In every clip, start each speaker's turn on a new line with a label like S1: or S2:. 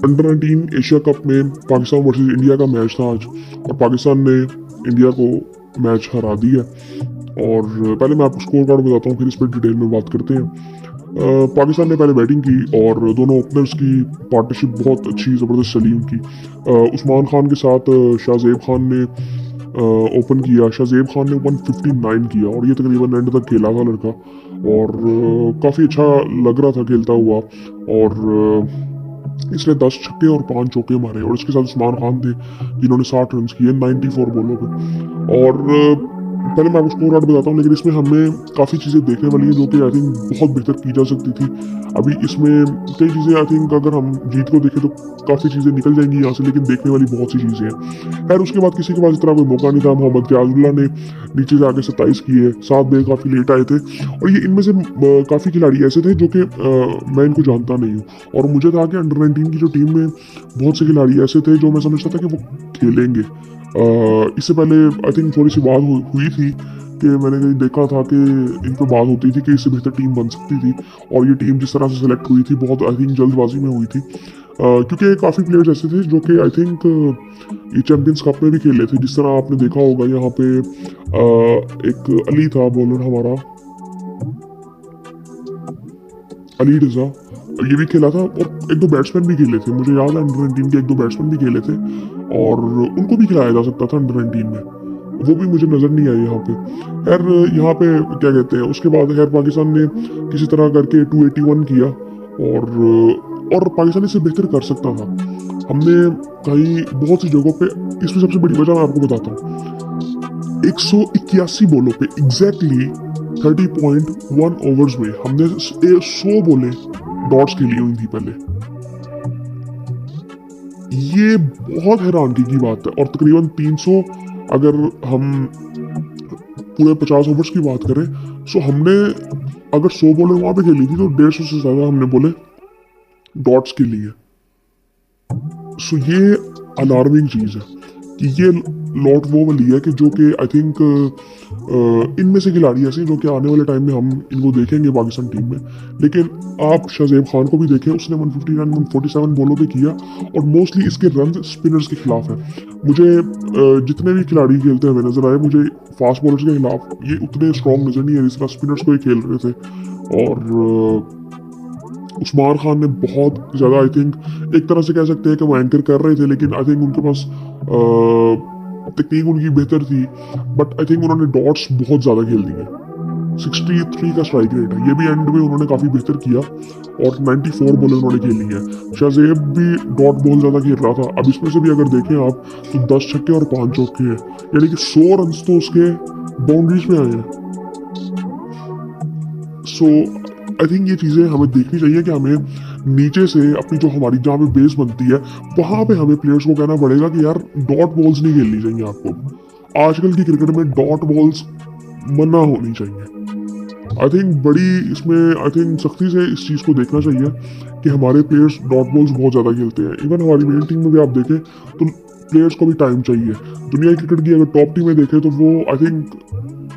S1: Under 19 Asia cup में Pakistan versus India का match था आज, और पाकिस्तान ने इंडिया को मैच हरा दिया। और पहले मैं आपको स्कोर कार्ड बताता हूँ, फिर इस पर डिटेल में बात करते हैं। पाकिस्तान ने पहले बैटिंग की और दोनों ओपनर्स की पार्टनरशिप बहुत अच्छी ज़बरदस्त चली उनकी। उस्मान खान के साथ शाहजेब खान ने ओपन किया। शाहजेब खान ने 159 किया और ये तकरीबन एंड तक खेला था लड़का, और काफ़ी अच्छा लग रहा था खेलता हुआ। और इसने 10 छक्के और 5 चौके मारे, और इसके साथ उस्मान खान थे जिन्होंने 60 रन किए 94 बॉलों पे। और पहले मैं आपको स्कोर कार्ड बताता हूँ, लेकिन इसमें हमें काफ़ी चीज़ें देखने वाली हैं जो कि आई थिंक बहुत बेहतर की जा सकती थी। अभी इसमें कई चीज़ें आई थिंक अगर हम जीत को देखें तो काफ़ी चीज़ें निकल जाएंगी यहाँ से, लेकिन देखने वाली बहुत सी चीज़ें हैं। खैर उसके बाद किसी के पास इतना कोई मौका नहीं था। मोहम्मद रियाजुल्लाह ने नीचे से आके 27 किए, 7 बजे काफ़ी लेट आए थे, और ये इनमें से काफ़ी खिलाड़ी ऐसे थे जो कि मैं इनको जानता नहीं हूँ। और मुझे था कि अंडर 19 की जो टीम में बहुत से खिलाड़ी ऐसे थे जो मैं समझता था कि वो खेलेंगे। इससे पहले आई थिंक थोड़ी सी बात हुई थी कि मैंने कहीं देखा था कि इन पर बात होती थी कि इससे बेहतर टीम बन सकती थी, और ये टीम जिस तरह से सिलेक्ट हुई थी बहुत आई थिंक जल्दबाजी में हुई थी। क्योंकि काफ़ी प्लेयर्स ऐसे थे जो कि आई थिंक ये चैंपियंस कप में भी खेले थे। जिस तरह आपने देखा होगा यहाँ पे एक अली था बॉलर हमारा, अली रजा, ये भी खेला था, और एक दो बैट्समैन भी खेले थे। मुझे याद है अंडर 19 के एक दो बैट्समैन भी खेले थे, और उनको भी खिलाया जा सकता था अंडर 19 में, वो भी मुझे नज़र नहीं आए यहाँ पे। खैर यहाँ पे क्या कहते हैं, उसके बाद खैर पाकिस्तान ने किसी तरह करके 281 किया, और पाकिस्तान इससे बेहतर कर सकता था। हमने कहीं बहुत सी जगहों पे, इसमें सबसे बड़ी वजह मैं आपको बताता हूँ, 181 बॉलों पे एग्जैक्टली 30.1 ओवर्स में हमने 100 बॉलें डॉट्स खेली हुई थी पहले। ये बहुत हैरानगी की बात है। और तकरीबन 300, अगर हम पूरे 50 ओवर्स की बात करें, सो हमने अगर 100 बॉलें वहां पे खेली थी तो 150 से ज्यादा हमने बोले डॉट्स के लिए। सो ये अलार्मिंग चीज है कि ये लॉट वो वाली है कि जो कि आई थिंक इनमें से खिलाड़ी ऐसे जो कि आने वाले टाइम में हम इनको देखेंगे पाकिस्तान टीम में। लेकिन आप शाहजेब खान को भी देखें, उसने 159 147 बॉलों पे किया, और मोस्टली इसके रन स्पिनर्स के खिलाफ है। मुझे जितने भी खिलाड़ी खेलते हुए नजर आए, मुझे फास्ट बॉलर्स के खिलाफ ये उतने स्ट्रॉन्ग नजर नहीं है जिस तरह स्पिनर्स को ये खेल रहे थे। और उस्मान खान ने बहुत ज़्यादा आई थिंक एक तरह से कह सकते हैं कि वो एंकर कर रहे थे, लेकिन आई थिंक उनके पास टेक्निक उनकी बेहतर थी, बट आई थिंक उन्होंने डॉट्स बहुत ज़्यादा खेल दिए। 63 का स्ट्राइक रेट है, ये भी एंड में उन्होंने काफ़ी बेहतर किया, और 94 बॉलें उन्होंने खेली है। शाहजेब भी डॉट बहुत ज़्यादा खेल रहा था। अब इसमें से भी अगर देखें आप तो 10 छक्के और 5 चौके हैं, यानी कि 100 रन तो उसके बाउंड्रीज में आए हैं। सो आई थिंक ये चीज़ें हमें देखनी चाहिए कि हमें नीचे से अपनी जो हमारी जहाँ पे बेस बनती है वहाँ पे हमें प्लेयर्स को कहना पड़ेगा कि यार डॉट बॉल्स नहीं खेलनी चाहिए आपको। आजकल की क्रिकेट में डॉट बॉल्स मना होनी चाहिए। आई थिंक बड़ी इसमें आई थिंक सख्ती से इस चीज़ को देखना चाहिए कि हमारे प्लेयर्स डॉट बॉल्स बहुत ज़्यादा खेलते हैं। इवन हमारी मेन टीम में भी आप देखें तो प्लेयर्स को भी टाइम चाहिए। दुनिया की क्रिकेट की अगर टॉप टीमें देखें तो वो आई थिंक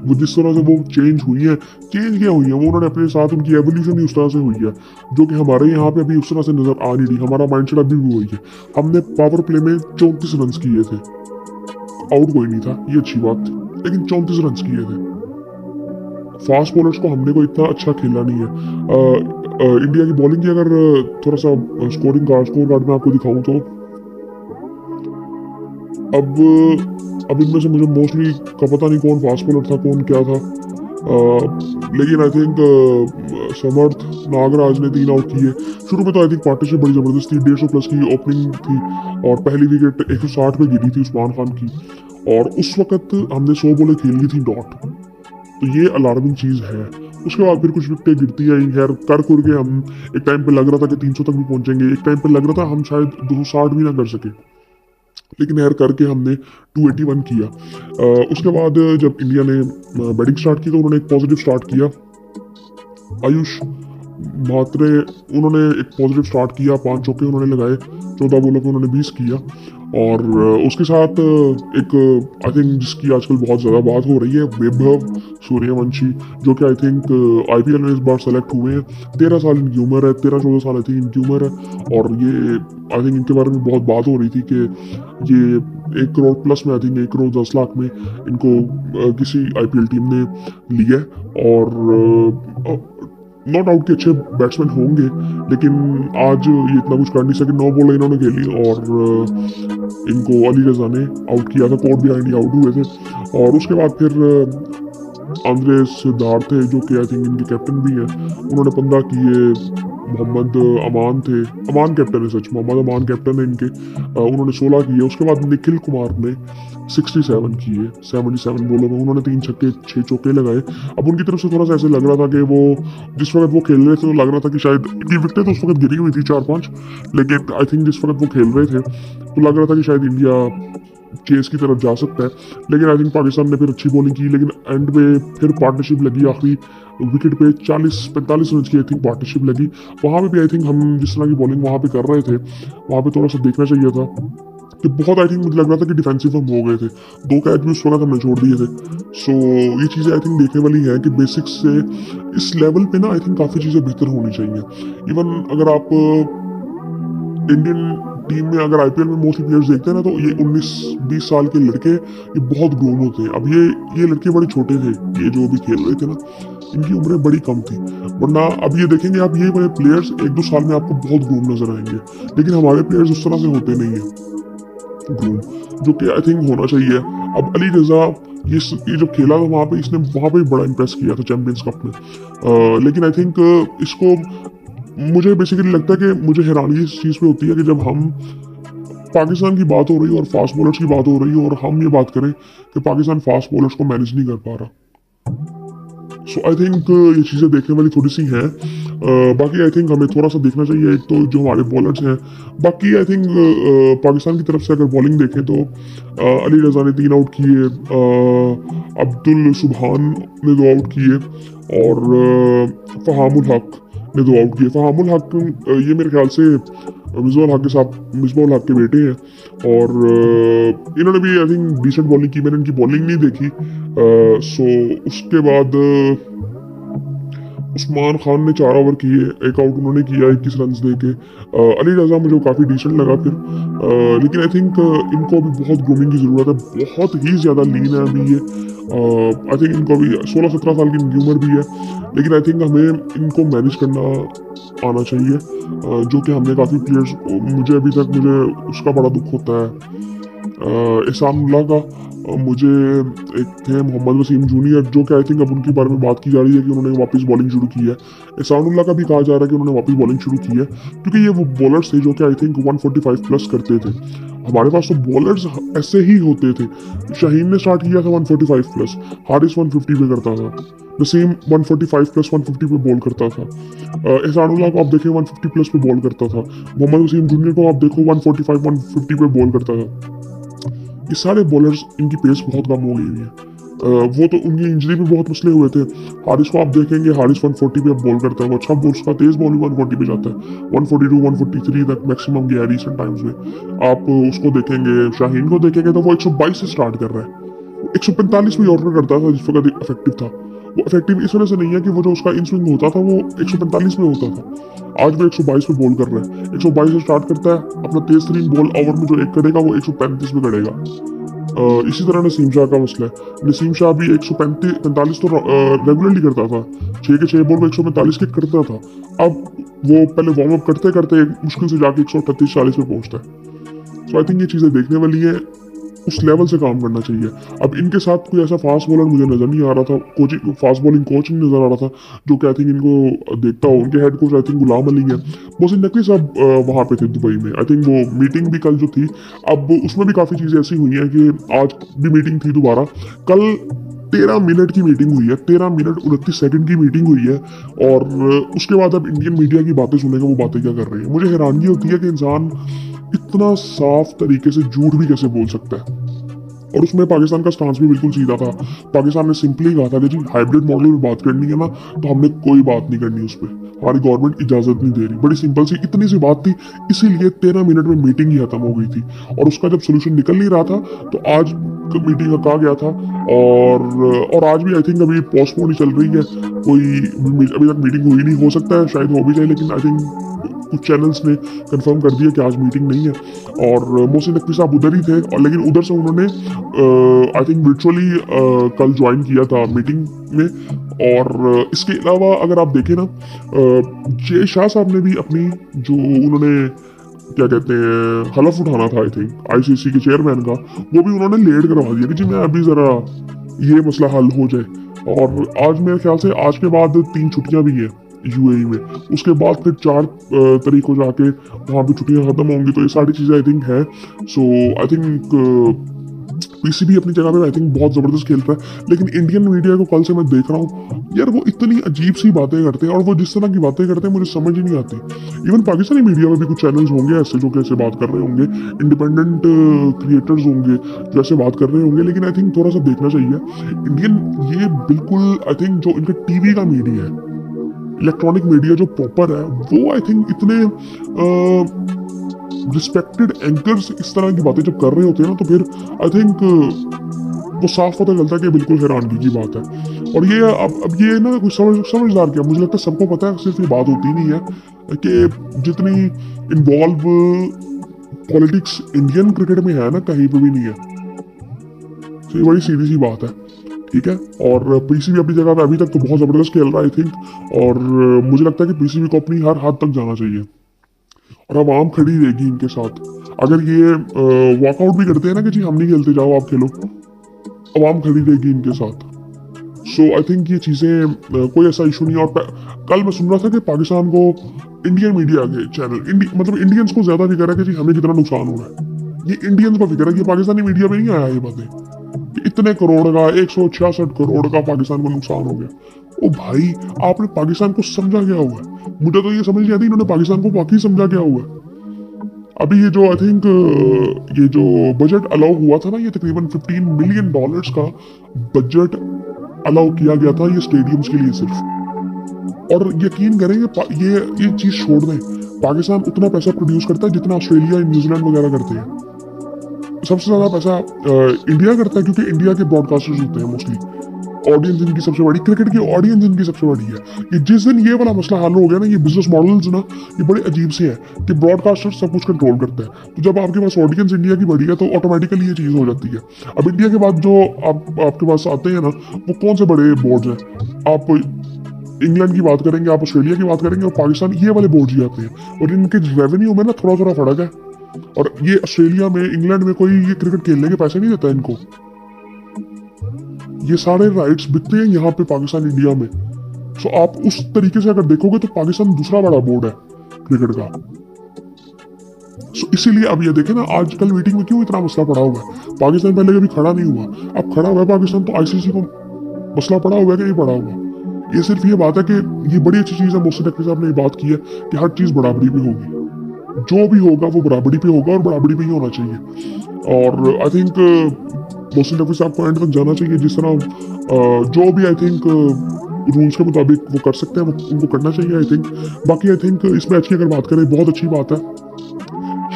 S1: वो जिस तरह से वो चेंज हुई है, चेंज क्या हुई है, वो उन्होंने अपने साथ उनकी एवोल्यूशन ही उस तरह से हुई है जो कि हमारे यहाँ पे अभी उस तरह से नजर आ नहीं रही। हमारा माइंडसेट अभी भी वही है। हमने पावर प्ले में 34 रन किए थे, आउट कोई नहीं था, ये अच्छी बात थी, लेकिन 34 रन किए थे। फास्ट बॉलर्स को हमने कोई इतना अच्छा खेला नहीं है। इंडिया की बॉलिंग की अगर थोड़ा सा स्कोर कार्ड में आपको दिखाऊं तो अब इनमें से मुझे मोस्टली का पता नहीं कौन फास्ट बॉलर था कौन क्या था, लेकिन आई थिंक समर्थ नागराज ने 3 आउट किए। शुरू में तो आई थिंक पार्टनरशिप बड़ी जबरदस्त थी, 150 प्लस की ओपनिंग थी, और पहली विकेट 160 पे गिरी थी उस्मान खान की, और उस वक्त हमने 100 बॉलें खेल ली थी डॉट। तो ये अलार्मिंग चीज़ है। उसके बाद फिर कुछ विकेटें गिरती आई, खैर कर के हम एक टाइम पे लग रहा था कि 300 तक भी पहुंचेंगे, एक टाइम पे लग रहा था हम शायद 260 भी ना कर सके, लेकिन यार करके हमने 281 किया। उसके बाद जब इंडिया ने बैटिंग स्टार्ट की तो उन्होंने एक पॉजिटिव स्टार्ट किया। आयुष महात्रे उन्होंने एक पॉजिटिव स्टार्ट किया, 5 चौके उन्होंने लगाए, 14 बॉलों पे उन्होंने 20 किया। और उसके साथ एक आई थिंक जिसकी आजकल बहुत ज़्यादा बात हो रही है, वैभव सूर्यवंशी, जो कि आई थिंक आईपीएल में इस बार सेलेक्ट हुए हैं। 13 साल इनकी उम्र है, 13-14 साल आई थिंक इनकी उम्र है। और ये आई थिंक इनके बारे में बहुत बात हो रही थी कि ये 1 करोड़ प्लस में, आई थिंक 1 करोड़ 10 लाख में इनको किसी आईपीएल टीम ने लिया है। और नो डाउट कि अच्छे बैट्समैन होंगे, लेकिन आज ये इतना कुछ कर नहीं सके। 9 बॉल इन्होंने खेली और इनको अली रजा ने आउट किया था, कोर्ट बिहाइंड ही आउट हुए थे। और उसके बाद फिर आंद्रे सिद्धार्थ थे, जो कि आई थिंक इनके कैप्टन भी हैं, उन्होंने 15 किए। मोहम्मद अमान थे, अमान कैप्टन है, सच मोहम्मद अमान कैप्टन है इनके, उन्होंने 16 किए। उसके बाद निखिल कुमार ने 67 किए, 77 बॉलों में उन्होंने 3 छक्के 6 चौके लगाए। अब उनकी तरफ से थोड़ा सा ऐसे लग रहा था कि वो जिस वक्त वो खेल रहे थे तो लग रहा था कि शायद इनकी विकेटें तो उस वक्त गिरी हुई थी 4-5, लेकिन आई थिंक जिस वक्त वो खेल रहे थे तो लग रहा था कि शायद इंडिया चेस की तरफ जा सकता है। लेकिन आई थिंक पाकिस्तान ने फिर अच्छी बॉलिंग की, लेकिन एंड में फिर पार्टनरशिप लगी आखिरी विकेट पे 40-45 रन की आई थिंक पार्टनरशिप लगी। वहाँ पे भी आई थिंक हम जिस तरह की बॉलिंग वहाँ पे कर रहे थे, वहाँ पे थोड़ा सा देखना चाहिए था कि बहुत आई थिंक मुझे लग रहा था कि डिफेंसिव हम हो गए थे। 2 कैच भी उस वक्त हमने छोड़ दिए थे। सो ये चीज़ें आई थिंक देखने वाली है कि बेसिक्स से इस लेवल पे ना आई थिंक काफ़ी चीज़ें बेहतर होनी चाहिए। इवन अगर आप इंडियन टीम में अगर आईपीएल में मोस्टली प्लेयर्स देखते हैं ना, तो ये 19-20 साल के लड़के ये बहुत ग्रोन होते हैं। अब ये लड़के बड़े छोटे थे, ये जो भी खेल रहे थे ना, इनकी उम्रें बड़ी कम थी। वरना अब ये देखेंगे आप, ये बड़े प्लेयर्स 1-2 साल में आपको बहुत ग्रोन नजर आएंगे, लेकिन हमारे प्लेयर्स उस तरह से होते नहीं है ग्रोन, जो कि आई थिंक होना चाहिए। अब अली रजा ये जो खेला था वहाँ पे, इसने वहाँ पे बड़ा इंप्रेस किया था चैंपियंस कप में। लेकिन आई थिंक इसको मुझे बेसिकली लगता है कि मुझे हैरानी इस चीज़ पे होती है कि जब हम पाकिस्तान की बात हो रही है और फास्ट बॉलर्स की बात हो रही है और हम ये बात करें कि पाकिस्तान फास्ट बॉलर्स को मैनेज नहीं कर पा रहा। सो आई थिंक ये चीज़ें देखने वाली थोड़ी सी हैं। बाकी आई थिंक हमें थोड़ा सा देखना चाहिए, एक तो जो हमारे बॉलर्स हैं। बाकी आई थिंक पाकिस्तान की तरफ से अगर बॉलिंग देखें तो अली रजा ने 3 आउट किए, अब्दुल सुबहान ने 2 आउट किए और फहामुल हक ने 2 आउट किए। फहामुल हक ये मेरे ख्याल से मिसबाउल हक के बेटे हैं और इन्होंने भी आई थिंक डिसेंट बॉलिंग की। मैंने इनकी बॉलिंग नहीं देखी। सो उसके बाद उस्मान खान ने 4 ओवर किए, 1 आउट उन्होंने किया 21 रन दे के। अली रजा मुझे काफ़ी डिसेंट लगा फिर। लेकिन आई थिंक इनको अभी बहुत ग्रूमिंग की ज़रूरत है, बहुत ही ज़्यादा लीन है अभी ये। आई थिंक इनको अभी 16-17 साल की इनकी उम्र भी है, लेकिन आई थिंक हमें इनको मैनेज करना आना चाहिए, जो कि हमने काफ़ी प्लेयर्स, मुझे अभी तक मुझे उसका बड़ा दुख होता है एहसानुल्लाह का। मुझे एक थे मोहम्मद वसीम जूनियर, जो कि आई थिंक अब उनके बारे में बात की जा रही है कि उन्होंने वापस बॉलिंग शुरू की है। एहसानुल्लाह का भी कहा जा रहा है कि उन्होंने वापस बॉलिंग शुरू की है, क्योंकि ये वो बॉलर्स थे जो कि आई थिंक 145 प्लस करते थे। हमारे पास तो बॉलर्स ऐसे ही होते थे। शाहीन ने स्टार्ट किया था 145 प्लस, हारिस 150 पे करता था, नसीम 145 प्लस 150 पे बॉल करता था। एहसानुल्लाह को आप देखें 150 प्लस पे बॉल करता था। मोहम्मद वसीम जूनियर को आप देखो 145 150 पे बॉल करता था। ये सारे बॉलर्स, इनकी पेस बहुत कम हो गई है। वो तो उनकी इंजरी में बहुत मसले हुए थे। हारिस को आप देखेंगे, हारिस 140 पे बॉल करता है, वो अच्छा बॉल, उसका तेज बॉल 140 पे जाता है, 142 143 तक मैक्सिमम गया रिसेंट टाइम्स में। आप उसको देखेंगे, शाहीन को देखेंगे तो वो 122 से स्टार्ट कर रहा है, 145 में ऑर्डर करता था जिस वक्त इफेक्टिव था। वो इफेक्टिव इस वजह से नहीं है कि वो जो उसका इन स्विंग होता था वो 145 में होता था। आज वो 122 पे बॉल कर रहा है, 122 से स्टार्ट करता है, अपना तेज तरीन बॉल ओवर में जो एक करेगा वो 135 में करेगा। इसी तरह नसीम शाह का मसला है। नसीम शाह भी 145 तो रेगुलरली करता था, 6 के 6 बॉल में 145 के करता था। अब वो पहले वार्म अप करते करते मुश्किल से जाके 138-40 पे पहुंचता है। तो आई थिंक ये चीज़ें देखने वाली है, उस लेवल से काम करना चाहिए। अब इनके साथ कोई ऐसा फास्ट बॉलर मुझे नजर नहीं आ रहा था, कोचिंग फास्ट बॉलिंग कोच नहीं नजर आ रहा था जो कि आई थिंक इनको देखता हो। उनके head coach I think Ghulam Ali है, मोहसिन नकवी साहब वहाँ पे थे दुबई में। आई थिंक वो मीटिंग भी कल जो थी, अब उसमें भी काफ़ी चीज़ें ऐसी हुई हैं कि आज भी मीटिंग थी दोबारा। कल 13 मिनट की मीटिंग हुई है, 13 मिनट 29 सेकंड की मीटिंग हुई है। और उसके बाद अब इंडियन मीडिया की बातें सुनेगा, वो बातें क्या कर रही है। मुझे हैरानगी होती है कि इंसान इतना साफ तरीके से झूठ भी कैसे बोल सकता है। और उसमें पाकिस्तान का स्टांस भी बिल्कुल सीधा था। पाकिस्तान ने सिंपली कहा था कि जी हाइब्रिड मॉडल में बात करनी है ना तो हमने कोई बात नहीं करनी उस पर, हमारी गवर्नमेंट इजाजत नहीं दे रही। बड़ी सिंपल सी इतनी सी बात थी, इसीलिए 13 मिनट में मीटिंग ही खत्म हो गई थी। और उसका जब सोल्यूशन निकल नहीं रहा था तो आज मीटिंग का कहा गया था, और आज भी आई थिंक अभी पोस्टपोन ही चल रही है, कोई अभी तक मीटिंग हुई नहीं। हो सकता है शायद हो भी जाए, लेकिन आई थिंक कुछ चैनल्स ने कंफर्म कर दिया कि आज मीटिंग नहीं है। और मोहसिन नकवी साहब उधर ही थे, और लेकिन उधर से उन्होंने आई थिंक वर्चुअली कल ज्वाइन किया था मीटिंग में। और इसके अलावा अगर आप देखें ना, जय शाह साहब ने भी अपनी जो उन्होंने क्या कहते हैं हलफ उठाना था आई थिंक आईसीसी के चेयरमैन का, वो भी उन्होंने लेट करवा दिया कि जी मैं अभी जरा ये मसला हल हो जाए। और आज मेरे ख्याल से आज के बाद 3 छुट्टियां भी हैं यूएई में, उसके बाद फिर 4 तारीख को जाके वहाँ पे छुट्टियां खत्म होंगी। तो ये सारी चीज़ें आई थिंक है। सो आई थिंक पीसीबी अपनी जगह पे आई थिंक बहुत जबरदस्त खेल रहा है। लेकिन इंडियन मीडिया को कल से मैं देख रहा हूँ यार, वो इतनी अजीब सी बातें करते हैं, और वो जिस तरह की बातें करते हैं मुझे समझ ही नहीं आती। इवन पाकिस्तानी मीडिया में भी कुछ चैनल्स होंगे ऐसे जो कैसे बात कर रहे होंगे, इंडिपेंडेंट क्रिएटर्स होंगे जो ऐसे बात कर रहे होंगे, लेकिन आई थिंक थोड़ा सा देखना चाहिए इंडियन, ये बिल्कुल आई थिंक जो इनका टीवी का मीडिया है, इलेक्ट्रॉनिक मीडिया जो प्रॉपर है, वो आई थिंक इतने रिस्पेक्टेड एंकर्स इस तरह की बातें जब कर रहे होते हैं ना, तो फिर आई थिंक वो साफ पता चलता है कि बिल्कुल हैरानगी की बात है। और ये अब ये ना कुछ समझदार क्या, मुझे लगता है सबको पता है, सिर्फ ये बात होती नहीं है कि जितनी इन्वॉल्व पॉलिटिक्स इंडियन क्रिकेट में है ना, कहीं पे भी नहीं है। तो ये बड़ी सीधी सी बात है, ठीक है। और पीसीबी अपनी जगह पे अभी तक तो बहुत जबरदस्त खेल रहा है आई थिंक, और मुझे लगता है कि पीसीबी को अपनी हर हद तक जाना चाहिए, और आवाम खड़ी रहेगी इनके साथ। अगर ये वॉकआउट भी करते हैं ना कि जी हम नहीं खेलते, जाओ आप खेलो, आवाम खड़ी रहेगी इनके साथ। सो आई थिंक ये चीज़ें कोई ऐसा इशू नहीं है। और कल मैं सुन रहा था कि पाकिस्तान को इंडियन मीडिया के चैनल मतलब इंडियंस को ज्यादा फिक्र है कि जी हमें कितना नुकसान हो रहा है। ये इंडियंस को फिक्र है, कि पाकिस्तानी मीडिया में नहीं आया ये बातें, इतने करोड़ का 166 करोड़ का पाकिस्तान को नुकसान हो गया। ओ भाई, आपने पाकिस्तान को समझा क्या हुआ है? मुझे तो ये समझ नहीं आती इन्होंने पाकिस्तान को वाकई समझा क्या हुआ है। अभी ये जो आई थिंक ये जो बजट अलाउ हुआ था ना, ये तकरीबन $15 मिलियन का बजट अलाउ किया गया था ये स्टेडियम्स के लिए सिर्फ। और यकीन करेंगे ये चीज छोड़ दें, पाकिस्तान उतना पैसा प्रोड्यूस करता है जितना ऑस्ट्रेलिया, न्यूजीलैंड वगैरह करते हैं। सबसे ज्यादा पैसा इंडिया करता है, क्योंकि इंडिया के ब्रॉडकास्टर्स होते हैं मोस्टली, ऑडियंस इनकी सबसे बड़ी, क्रिकेट की ऑडियंस इनकी सबसे बड़ी है। ये जिस दिन ये वाला मसला हल हो गया ना, ये बिजनेस मॉडल्स ना ये बड़े अजीब से हैं कि ब्रॉडकास्टर सब कुछ कंट्रोल करते हैं। तो जब आपके पास ऑडियंस इंडिया की बड़ी है तो ऑटोमेटिकली ये चीज हो जाती है। अब इंडिया के बाद जो आपके पास आते हैं ना, वो कौन से बड़े बोर्ड हैं? आप इंग्लैंड की बात करेंगे, आप ऑस्ट्रेलिया की बात करेंगे, और पाकिस्तान, ये वाले बोर्ड ही आते हैं। और इनके रेवेन्यू में ना थोड़ा थोड़ा फर्क है। और ये ऑस्ट्रेलिया में, इंग्लैंड में कोई ये क्रिकेट खेलने के पैसे नहीं देता इनको, ये सारे राइट्स बिकते हैं यहाँ पे पाकिस्तान, इंडिया में। सो आप उस तरीके से अगर देखोगे तो पाकिस्तान दूसरा बड़ा बोर्ड है क्रिकेट का। सो इसीलिए अब ये देखें ना, आजकल मीटिंग में क्यों इतना मसला पड़ा हुआ है। पाकिस्तान पहले कभी खड़ा नहीं हुआ, अब खड़ा हुआ है पाकिस्तान, तो आईसीसी को मसला पड़ा हुआ है कि नहीं पड़ा हुआ। ये सिर्फ ये बात है कि ये बड़ी अच्छी चीज है, मोहसिन नकवी साहब ने ये बात की है कि हर चीज बराबरी पे होगी, जो भी होगा वो बराबरी पे होगा और बराबरी पे ही होना चाहिए। और आई थिंक मोहसिन नकवी साहब को एंड तक जाना चाहिए, जिस तरह जो भी आई थिंक रूल्स के मुताबिक वो कर सकते हैं, वो उनको करना चाहिए आई थिंक। बाकी आई थिंक इस मैच की अगर बात करें, बहुत अच्छी बात है,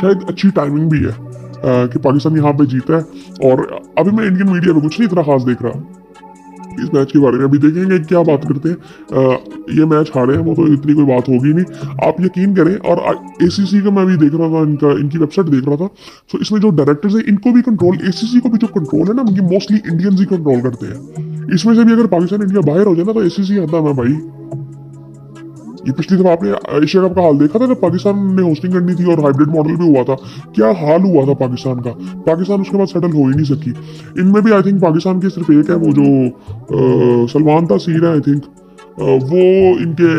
S1: शायद अच्छी टाइमिंग भी है कि पाकिस्तान यहाँ पे जीता है। और अभी मैं इंडियन मीडिया में कुछ नहीं इतना खास देख रहा इस मैच के बारे में, अभी देखेंगे क्या बात करते हैं। ये मैच हारे हैं वो तो इतनी कोई बात होगी नहीं, आप यकीन करें। और एसीसी का मैं भी देख रहा था, इनकी वेबसाइट देख रहा था। तो इसमें जो डायरेक्टर्स है, इनको भी कंट्रोल, एसीसी को भी जो कंट्रोल है ना, ये मोस्टली इंडियंस ही कंट्रोल करते हैं। इसमें से भी अगर पाकिस्तान इंडिया बाहर हो जाए ना, तो एसीसी आता है भाई। ये पिछली दफा आपने एशिया कप का हाल देखा था जब पाकिस्तान ने होस्टिंग करनी थी और हाइब्रिड मॉडल भी हुआ था, क्या हाल हुआ था पाकिस्तान का। पाकिस्तान उसके बाद सेटल हो ही नहीं सकी। इनमें भी आई थिंक पाकिस्तान की सिर्फ एक है, वो जो सलमान तासीर है आई थिंक, वो इनके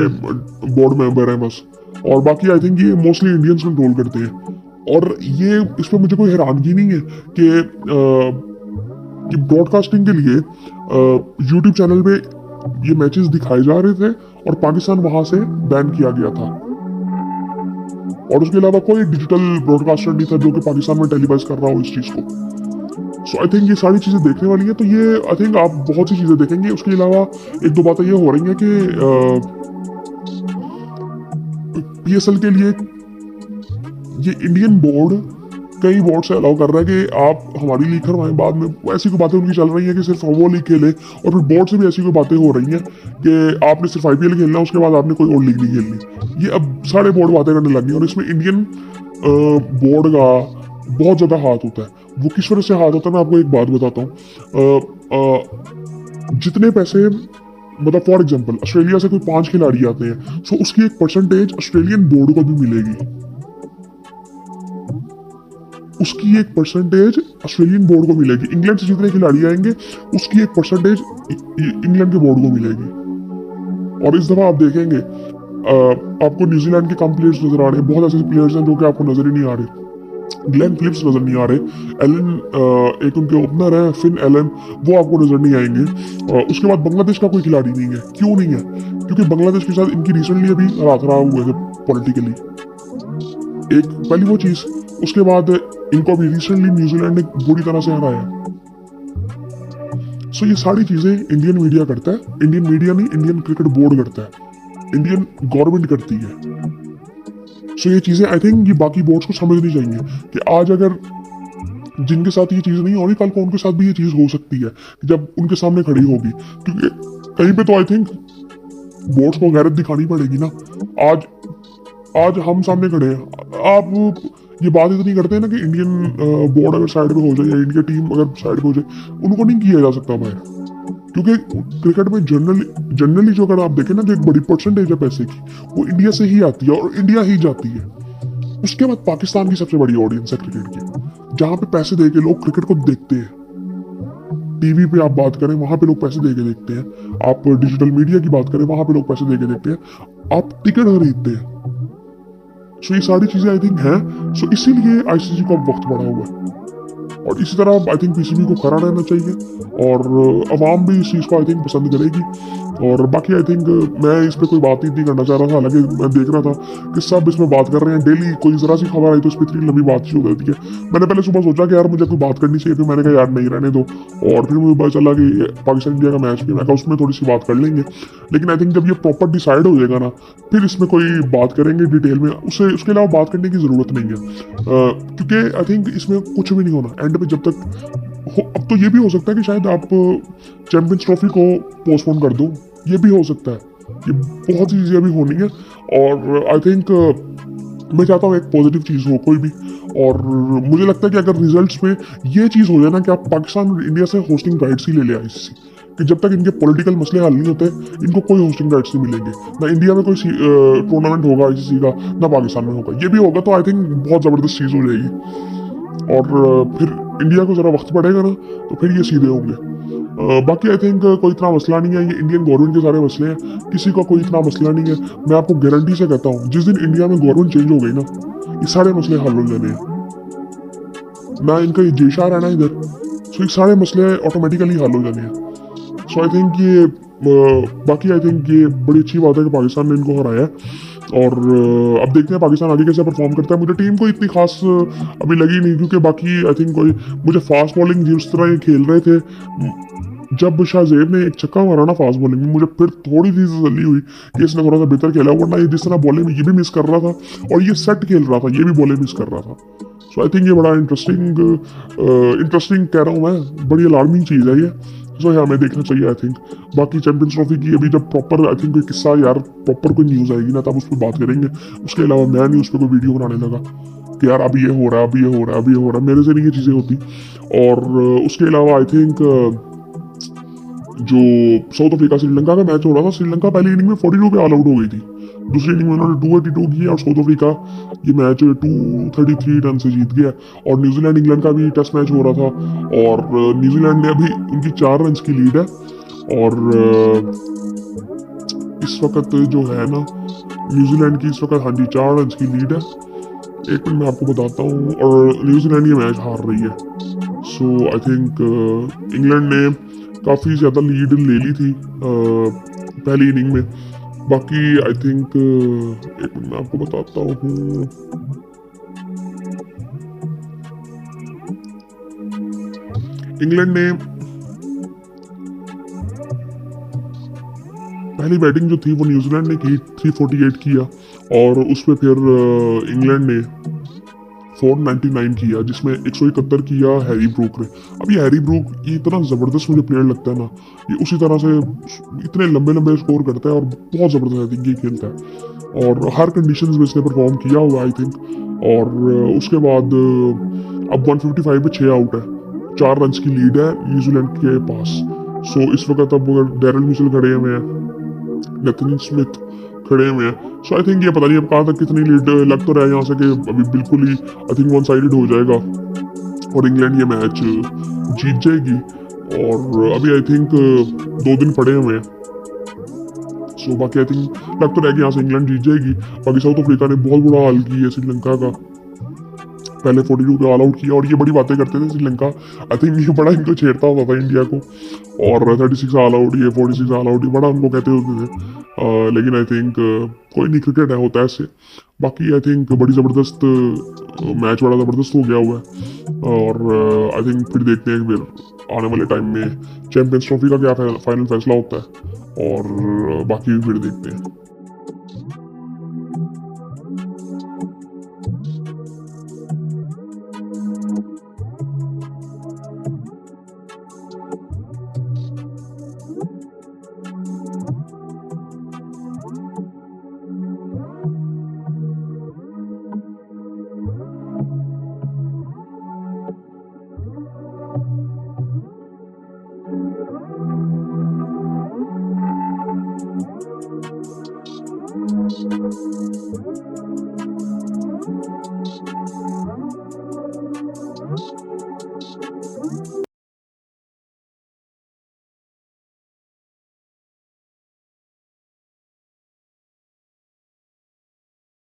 S1: बोर्ड मेंबर है बस। और बाकी आई थिंक ये मोस्टली इंडियंस कंट्रोल करते हैं। और ये इस पर मुझे कोई हैरानगी नहीं है कि ब्रॉडकास्टिंग के लिए यूट्यूब चैनल पे ये मैचेस दिखाए जा रहे थे और पाकिस्तान वहां से बैन किया गया था। और उसके अलावा कोई डिजिटल ब्रॉडकास्टर नहीं था जो कि पाकिस्तान में टेलीवाइज कर रहा हो इस चीज को। सो आई थिंक ये सारी चीज़ें देखने वाली है, तो ये आई थिंक आप बहुत सी चीज़ें देखेंगे। उसके अलावा एक दो बातें ये हो रही हैं कि पीएसएल के लिए ये इंडियन बोर्ड कई बोर्ड से अलाउ कर रहा है कि आप हमारी लीग करवाएं। बाद में ऐसी कोई बातें उनकी चल रही हैं कि सिर्फ वो लीग खेले, और फिर बोर्ड से भी ऐसी कोई बातें हो रही हैं कि आपने सिर्फ आईपीएल खेलना है, उसके बाद आपने कोई और लीग नहीं खेलनी। ये अब सारे बोर्ड बातें करने लगी, और इसमें इंडियन बोर्ड का बहुत ज़्यादा हाथ होता है। वो किस वजह से हाथ होता है, मैं आपको एक बात बताता हूँ। जितने पैसे, मतलब फॉर एग्जाम्पल ऑस्ट्रेलिया से कोई 5 खिलाड़ी आते हैं, सो उसकी एक परसेंटेज ऑस्ट्रेलियन बोर्ड को भी मिलेगी। उसकी एक परसेंटेज ऑस्ट्रेलियन बोर्ड को मिलेगी। इंग्लैंड से जितने खिलाड़ी आएंगे उसकी एक परसेंटेज इंग्लैंड के बोर्ड को मिलेगी। और इस दफा आप देखेंगे आपको न्यूजीलैंड के कम प्लेयर्स नजर आ रहे हैं। बहुत ऐसे प्लेयर्स हैं जो कि आपको नजर ही नहीं आ रहे। ग्लेन फिलिप्स नजर नहीं आ रहे। एलन, एक उनके ओपनर है फिन एलन, वो आपको नजर नहीं आएंगे। उसके बाद बांग्लादेश का कोई खिलाड़ी नहीं है। क्यों नहीं है? क्योंकि बांग्लादेश के साथ इनकी रिसेंटली अभी हालात खराब हुए थे पॉलिटिकली, एक पहली वो चीज। उसके बाद इनको अभी रिसेंटली न्यूजीलैंड ने बुरी तरह से हराया। सो ये सारी चीजें इंडियन मीडिया करता है। इंडियन मीडिया नहीं, इंडियन क्रिकेट बोर्ड करता है, इंडियन गवर्नमेंट करती है। सो ये चीजें आई थिंक ये बाकी बोर्ड्स को समझनी चाहिए कि आज अगर जिनके साथ ये चीज नहीं हो रही, कल को उनके साथ भी ये चीज हो सकती है जब उनके सामने खड़ी होगी। क्योंकि कहीं पे तो आई थिंक बोर्ड्स को गैरत दिखानी पड़ेगी ना। आज आज हम सामने खड़े हैं, आप ये बात इतनी करते हैं ना कि इंडियन बोर्ड अगर साइड पे हो जाए या इंडिया टीम अगर साइड पे हो जाए, उनको नहीं किया जा सकता बाहर। क्योंकि क्रिकेट में जनरली जो अगर आप देखें ना, जो एक बड़ी परसेंटेज है पैसे की, वो इंडिया से ही आती है और इंडिया ही जाती है। उसके बाद पाकिस्तान की सबसे बड़ी ऑडियंस है क्रिकेट की, जहां पे पैसे दे के लोग क्रिकेट को देखते हैं। टीवी पे आप बात करें, वहां पे लोग पैसे दे के देखते हैं। आप डिजिटल मीडिया की बात करें, वहां पे लोग पैसे दे के देखते हैं। आप टिकट खरीदते हैं। सो ये सारी चीजें आई थिंक हैं। सो इसीलिए आईसीसी को अब वक्त बढ़ा हुआ है, और इसी तरह आई थिंक पीसीबी को खड़ा रहना चाहिए, और अवाम भी इस चीज़ को आई थिंक पसंद करेगी। और बाकी आई थिंक मैं इस पर कोई बात नहीं करना चाह रहा था। हालांकि मैं देख रहा था कि सब इसमें बात कर रहे हैं, डेली कोई जरा सी खबर आई तो इस पर इतनी लंबी बात शुरू हो जाती है। मैंने पहले सुबह सोचा कि यार मुझे कोई बात करनी चाहिए, फिर मैंने कहा यार नहीं रहने दो। और फिर मुझे पता चला कि पाकिस्तान इंडिया का मैच भी, मैं कहा उसमें थोड़ी सी बात कर लेंगे। लेकिन आई थिंक जब ये प्रॉपर डिसाइड हो जाएगा ना, फिर इसमें कोई बात करेंगे डिटेल में। उसके अलावा बात करने की ज़रूरत नहीं है, क्योंकि आई थिंक इसमें कुछ भी नहीं होना एंड पे जब तक अब तो ये भी हो सकता है कि शायद आप चैंपियंस ट्रॉफी को पोस्टपोन कर दो, ये भी हो सकता है। ये बहुत सी चीज़ें भी होनी है, और आई थिंक मैं चाहता हूँ एक पॉजिटिव चीज़ हो कोई भी। और मुझे लगता है कि अगर रिजल्ट्स में ये चीज़ हो जाए ना कि आप पाकिस्तान और इंडिया से होस्टिंग राइट्स ही ले ले आईसीसी, कि जब तक इनके पॉलिटिकल मसले हल नहीं होते इनको कोई होस्टिंग राइट्स नहीं मिलेंगे। ना इंडिया में कोई टूर्नामेंट होगा आईसीसी का, ना पाकिस्तान में होगा। ये भी होगा तो आई थिंक बहुत ज़बरदस्त चीज़ हो जाएगी, और फिर इंडिया को ज़रा वक्त पड़ेगा ना, तो फिर ये सीधे होंगे। बाकी आई थिंक कोई इतना मसला नहीं है। ये इंडियन गवर्नमेंट के सारे मसले हैं, किसी का कोई इतना मसला नहीं है। मैं आपको गारंटी से कहता हूँ जिस दिन इंडिया में गवर्नमेंट चेंज हो गई ना, ये सारे मसले हल हो जाने हैं। ना इनका ये जेशा रहना इधर, सो ये सारे मसले ऑटोमेटिकली हल हो जाने हैं। सो आई थिंक ये बाकी आई थिंक ये बड़ी अच्छी बात है कि पाकिस्तान ने इनको हराया है। और अब देखते हैं पाकिस्तान आगे कैसे परफॉर्म करता है। मुझे टीम को इतनी खास अभी लगी नहीं, क्योंकि बाकी आई थिंक कोई मुझे फास्ट बॉलिंग जिस तरह ये खेल रहे थे, जब शाहजेब ने एक छक्का मारा ना फास्ट बॉलिंग में, मुझे फिर थोड़ी सी तसल्ली हुई कि इसने थोड़ा सा बेहतर खेला। वरना ये जिस तरह बॉलिंग में ये भी मिस कर रहा था, और ये सेट खेल रहा था, ये भी बॉलिंग मिस कर रहा था। सो आई थिंक ये बड़ा इंटरेस्टिंग कह रहा हूँ मैं, बड़ी अलार्मिंग चीज़ है ये। सो यहाँ हमें देखना चाहिए आई थिंक। बाकी चैंपियंस ट्रॉफी की अभी जब प्रॉपर आई थिंक कोई किस्सा यार प्रॉपर कोई न्यूज़ आएगी ना, तब उस पर बात करेंगे। उसके अलावा मैं नहीं उस पर कोई वीडियो बनाने लगा कि यार अब ये हो रहा है, अब ये हो रहा है, अब ये हो रहा है। मेरे से नहीं ये चीज़ें होती। और उसके अलावा आई थिंक जो साउथ अफ्रीका श्रीलंका का मैच हो रहा था, श्रीलंका पहली इनिंग में 42 पे ऑल आउट हो गई थी। दूसरी इनिंग में उन्होंने 282 किया, और साउथ अफ्रीका ये मैच 233 रन से जीत गया। और न्यूजीलैंड इंग्लैंड का भी टेस्ट मैच हो रहा था, और न्यूजीलैंड ने अभी उनकी 4 रन की लीड है। और इस वक्त जो है ना, न्यूजीलैंड की इस वक्त हाँ जी 4 रन की लीड है। एक मिनट मैं आपको बताता हूँ। और न्यूजीलैंड ये मैच हार रही है। सो आई थिंक इंग्लैंड ने काफ़ी ज़्यादा लीड ले ली थी पहली इनिंग में। बाकी आई थिंक एक मिनट मैं आपको बताता हूँ। इंग्लैंड ने पहली बैटिंग जो थी वो न्यूजीलैंड ने की, 348 किया, और उस पर फिर इंग्लैंड ने 499 किया, जिसमें 171 किया हैरी ब्रूक ने। अब ये हैरी ब्रूक ये इतना ज़बरदस्त मुझे प्लेयर लगता है ना, ये उसी तरह से इतने लंबे लंबे स्कोर करता है और बहुत ज़बरदस्त आई थिंक ये खेलता है, और हर कंडीशंस में इसने परफॉर्म किया हुआ आई थिंक। और उसके बाद अब 155 पे 6 आउट है, 4 रन की लीड है न्यूजीलैंड के पास। सो इस वक्त अब डैरल मिचेल खड़े हुए हैं, नेथन स्मिथ खड़े हुए हैं। सो आई थिंक ये पता नहीं अब कहाँ तक कितनी लीड लग तो रहा है यहाँ से कि अभी बिल्कुल ही आई थिंक वन साइडेड हो जाएगा और इंग्लैंड ये मैच जीत जाएगी। और अभी आई थिंक 2 दिन पड़े हुए हैं। सो बाकी आई थिंक लग तो रहा है कि यहाँ से इंग्लैंड जीत जाएगी। बाकी साउथ अफ्रीका ने बहुत बुरा हाल किया है श्रीलंका का, पहले 42 पे ऑल आउट किया, और ये बड़ी बातें करते थे श्रीलंका। आई थिंक ये बड़ा इनको छेड़ता होता था इंडिया को, और 36 ऑल आउट, ये 46 ऑल आउट, ये बड़ा उनको कहते होते थे। लेकिन आई थिंक कोई नहीं, क्रिकेट है, होता है ऐसे। बाकी आई थिंक बड़ी ज़बरदस्त मैच, बड़ा ज़बरदस्त हो गया हुआ है। और आई थिंक फिर देखते हैं कि फिर आने वाले टाइम में चैंपियंस ट्रॉफी का क्या फाइनल फैसला होता है, और बाकी फिर देखते हैं।